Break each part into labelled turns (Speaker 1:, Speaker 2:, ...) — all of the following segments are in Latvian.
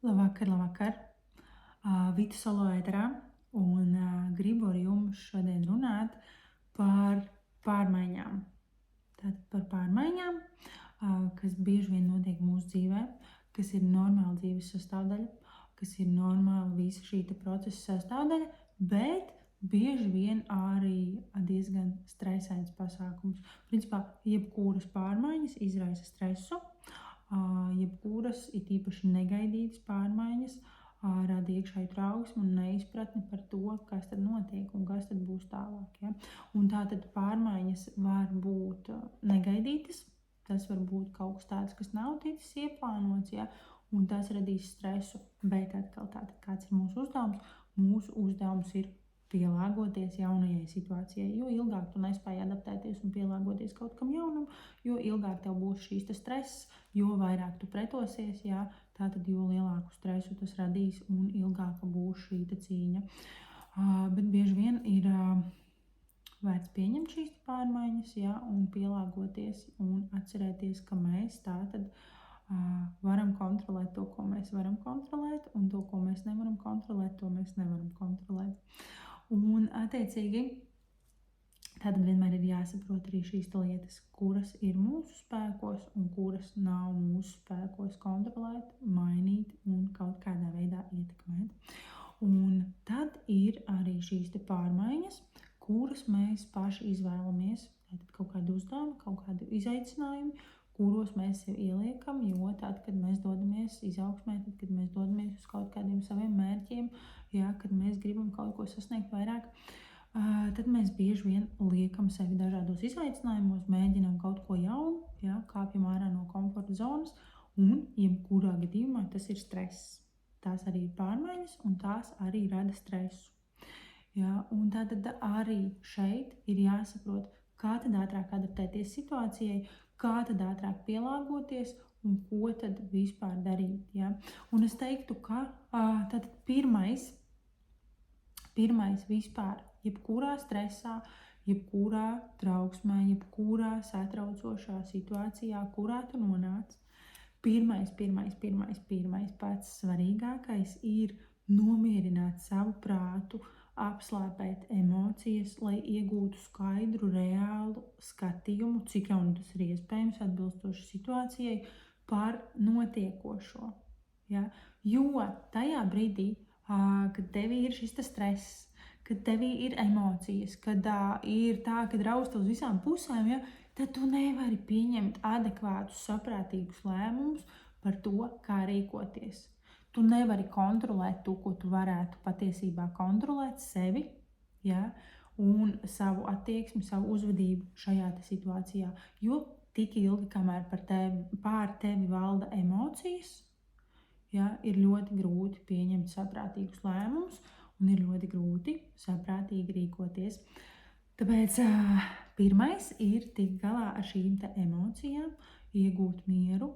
Speaker 1: Labvakar! Vita Solo ēterā un gribu ar jums šodien runāt par pārmaiņām. Tātad par pārmaiņām, kas bieži vien notiek mūsu dzīvē, kas ir normāla dzīves sastāvdaļa, kas ir normāla visa šī procesa sastāvdaļa, bet bieži vien arī diezgan stresains pasākums. Principā, jebkuras pārmaiņas izraisa stresu, jebkuras it īpaši negaidītas pārmaiņas rada iekšēju trauksmu un neizpratni par to, kas tad notiek un kas tad būs tālāk. Ja? Un tātad pārmaiņas var būt negaidītas, tas var būt kaut kas tāds, kas nav ticis ieplānots, ja? Un tas radīs stresu, bet atkal tātad kāds ir mūsu uzdevums? Mūsu uzdevums ir pielāgoties jaunajai situācijai, jo ilgāk tu nespēji adaptēties un pielāgoties kaut kam jaunam, jo ilgāk tev būs šīs stress, jo vairāk tu pretosies, jā, tātad jo lielāku stresu tas radīs un ilgāka būs šī cīņa. Bet bieži vien ir vērts pieņemt šīs pārmaiņas, jā, un pielāgoties un atcerēties, ka mēs tātad varam kontrolēt to, ko mēs varam kontrolēt, un to, ko mēs nevaram kontrolēt, to mēs nevaram kontrolēt. Un attiecīgi, tad vienmēr ir jāsaprot arī šīs lietas, kuras ir mūsu spēkos un kuras nav mūsu spēkos kontrolēt, mainīt un kaut kādā veidā ietekmēt. Un tad ir arī šīs pārmaiņas, kuras mēs paši izvēlamies, tātad kaut kādu uzdevumu, kaut kādu izaicinājumu, kuros mēs sev ieliekam, jo tad, kad mēs dodamies izaugsmē, tad, kad mēs dodamies uz kaut kādiem saviem mērķiem, ja, kad mēs gribam kaut ko sasniegt vairāk, tad mēs bieži vien liekam sevi dažādos izaicinājumos, mēģinām kaut ko jaunu, ja, kāpjam ārā no komforta zonas, un jebkurā gadījumā tas ir stress. Tās arī ir pārmaiņas, un tās arī rada stresu. Ja, un tātad arī šeit ir jāsaprot, kā tad ātrāk adaptēties situācijai, kā tad ātrāk pielāgoties un ko tad vispār darīt. Ja? Un es teiktu, ka tad pirmais vispār, jebkurā stresā, jebkurā trauksmē, jebkurā satraucošā situācijā, kurā tu nonāc, pirmais pats svarīgākais ir nomierināt savu prātu, apslāpēt emocijas, lai iegūtu skaidru, reālu skatījumu, cik jau tas ir iespējams atbilstoši situācijai par notiekošo. Ja? Jo tajā brīdī, kad tevī ir šis stress, kad tevī ir emocijas, kad ir tā, kad rausta uz visām pusēm, ja, tad tu nevari pieņemt adekvātus, saprātīgus lēmumus par to, kā rīkoties. Tu nevari kontrolēt to, ko tu varētu patiesībā kontrolēt sevi, ja, un savu attieksmi, savu uzvedību šajā situācijā. Jo tik ilgi, kamēr pār tevi valda emocijas, ja, ir ļoti grūti pieņemt saprātīgus lēmumus un ir ļoti grūti saprātīgi rīkoties. Tāpēc pirmais ir tikt galā ar šīm emocijām, iegūt mieru,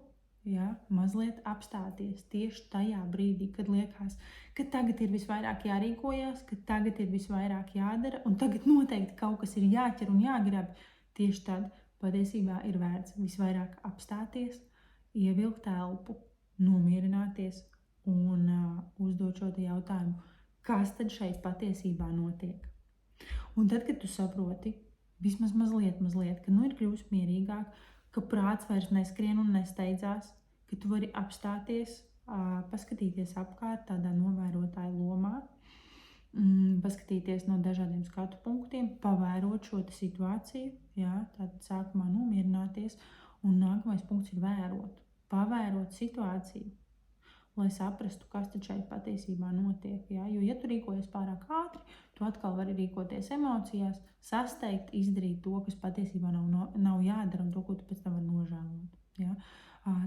Speaker 1: ja, mazliet apstāties tieši tajā brīdī, kad liekas, ka tagad ir visvairāk jārīkojas, ka tagad ir visvairāk jādara un tagad noteikti kaut kas ir jāķer un jāgrab. Tieši tad patiesībā ir vērts visvairāk apstāties, ievilkt elpu, nomierināties un uzdot šo jautājumu, kas tad šeit patiesībā notiek. Un tad, kad tu saproti, vismaz mazliet, ka ir kļūst mierīgāk, ka prāts vairs neskrien un nesteidzās, ka tu vari apstāties, paskatīties apkārt tādā novērotāja lomā, paskatīties no dažādiem skatu punktiem, pavērot šo situāciju, jā, tātad sākumā nomierināties, un nākamais punkts ir vērot, pavērot situāciju, lai saprastu, kas tad šeit patiesībā notiek. Ja? Jo, ja tu rīkojies pārāk ātri, tu atkal vari rīkoties emocijās, sasteigt, izdarīt to, kas patiesībā nav jādara un to, ko tu pēc tam vari nožēlot. Ja?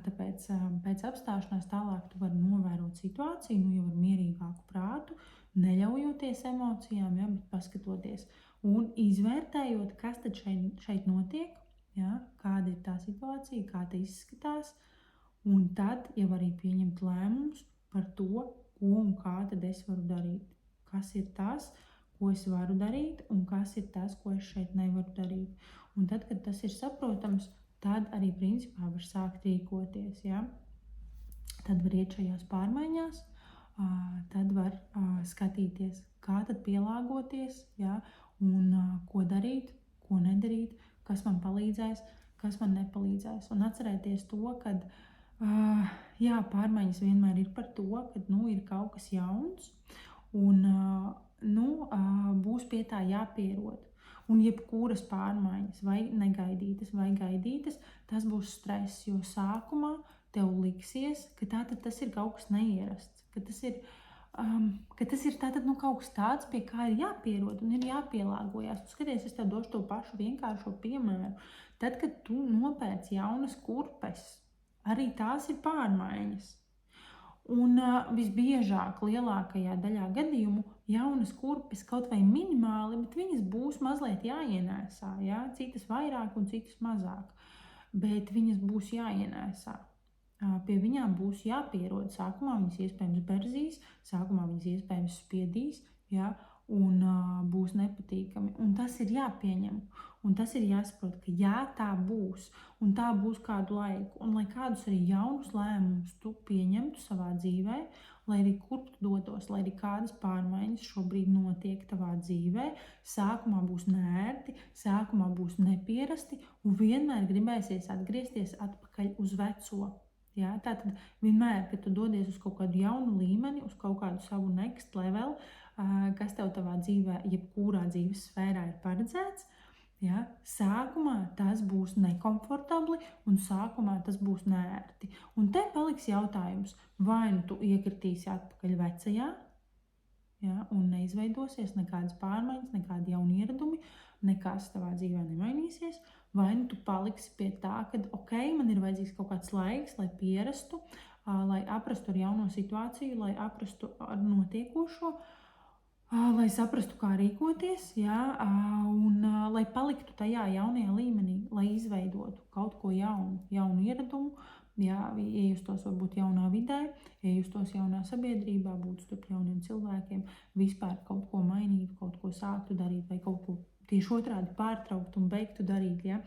Speaker 1: Tāpēc pēc apstāšanās tālāk tu vari novērot situāciju, jau ar mierīgāku prātu, neļaujoties emocijām, ja, bet paskatoties un izvērtējot, kas tad šeit notiek, ja? Kāda ir tā situācija, kā tā izskatās. Un tad jau arī pieņemt lēmumus par to, ko un kā tad es varu darīt. Kas ir tas, ko es varu darīt, un kas ir tas, ko es šeit nevaru darīt. Un tad, kad tas ir saprotams, tad arī principā var sākt rīkoties. Ja? tad var iet šajās pārmaiņās, tad var skatīties, kā tad pielāgoties, ja, un ko darīt, ko nedarīt, kas man palīdzēs, kas man nepalīdzēs. Un atcerēties to, ka jā, pārmaiņas vienmēr ir par to, ka ir kaut kas jauns un būs pie tā jāpierod. Un jebkuras pārmaiņas, vai negaidītas, vai gaidītas, tas būs stress, jo sākumā tev liksies, ka tātad tas ir kaut kas neierasts, ka tas ir tātad kaut kas tāds, pie kā ir jāpierod un ir jāpielāgojas. Skaties, es tev došu to pašu vienkāršo piemēru. Tad, kad tu nopērc jaunas kurpes, arī tās ir pārmaiņas. Un visbiežāk, lielākajā daļā gadījumu, jaunas kurpes kaut vai minimāli, bet viņas būs mazliet jāienēsā, ja? Citas vairāk un citas mazāk, bet viņas būs jāienēsā. Pie viņām būs jāpierod. Sākumā viņas iespējams berzīs, sākumā viņas iespējams spiedīs, ja? Un būs nepatīkami. Un tas ir jāpieņem. Un tas ir jāsaprot, ka jā, tā būs. Un tā būs kādu laiku. Un lai kādus arī jaunus lēmumus tu pieņemtu savā dzīvē, lai arī kur tu dotos, lai arī kādas pārmaiņas šobrīd notiek tavā dzīvē, sākumā būs neērti, sākumā būs nepierasti un vienmēr gribēsies atgriezties atpakaļ uz veco. Ja? Tātad vienmēr, kad tu dodies uz kaut kādu jaunu līmeni, uz kaut kādu savu next level, kas tev tavā dzīvē, jebkurā dzīves sfērā ir paredzēts, ja? Sākumā tas būs nekomfortabli un sākumā tas būs neērti. Un te paliks jautājums, vai nu tu iekritīsi atpakaļ vecajā, ja? Un neizveidosies nekādas pārmaiņas, nekādi jauni ieradumi, nekas tavā dzīvē nemainīsies, vai nu tu paliksi pie tā, ka ok, man ir vajadzīgs kaut kāds laiks, lai pierastu, lai aprastu ar jauno situāciju, lai aprastu ar notiekošo, lai saprastu, kā rīkoties, ja, un lai paliktu tajā jaunajā līmenī, lai izveidotu kaut ko jaunu ieradumu, ja, iejustos varbūt jaunā vidē, iejustos jaunā sabiedrībā, būtu starp jauniem cilvēkiem, vispār kaut ko mainītu, kaut ko sāktu darīt vai kaut ko tieši otrādi pārtraukt un beigtu darīt, ja,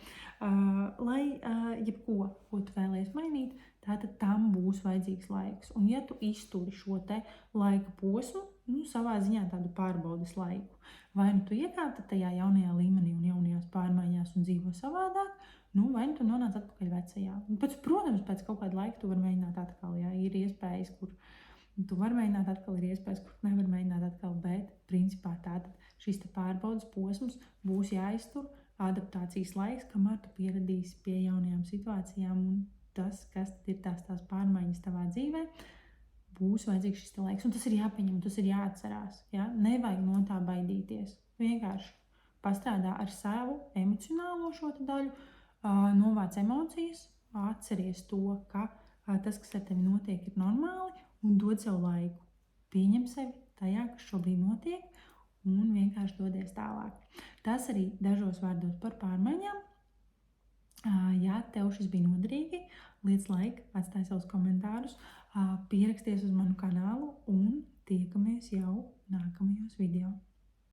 Speaker 1: lai jebko, ko tu vēlies mainīt, tātad tam būs vajadzīgs laiks. Un ja tu izturi šo te laika posmu, savā ziņā tādu pārbaudes laiku, vai nu tu iekāpti tajā jaunajā līmenī un jaunajās pārmaiņās un dzīvo savādāk, vai nu tu nonāc atpakaļ vecajā. Un protams, pēc kaut kāda laika tu vari mēģināt atkal, ja ir iespējas, kur tu vari mēģināt atkal, ir iespējas, kur nevar mēģināt atkal, bet principā tātad šis te pārbaudes posms būs jāiztur, adaptācijas laiks, kamēr tu pieradīsi pie jaunajām situācijām un tas, kas ir tās pārmaiņas tavā dzīvē, būs vajadzīgs šis laiks. Un tas ir jāpieņem, tas ir jāatcerās. Ja? Nevajag no tā baidīties. Vienkārši pastrādā ar savu emocionālo šo daļu, novāc emocijas, atceries to, ka tas, kas ar tevi notiek, ir normāli un dod sev laiku. Pieņem sevi tajā, kas šobrīd notiek un vienkārši dodies tālāk. Tas arī dažos vārdos par pārmaiņām. Ja tev šis bija noderīgi, liec laiku, atstāj savus komentārus, pieraksties uz manu kanālu un tiekamies jau nākamajos video.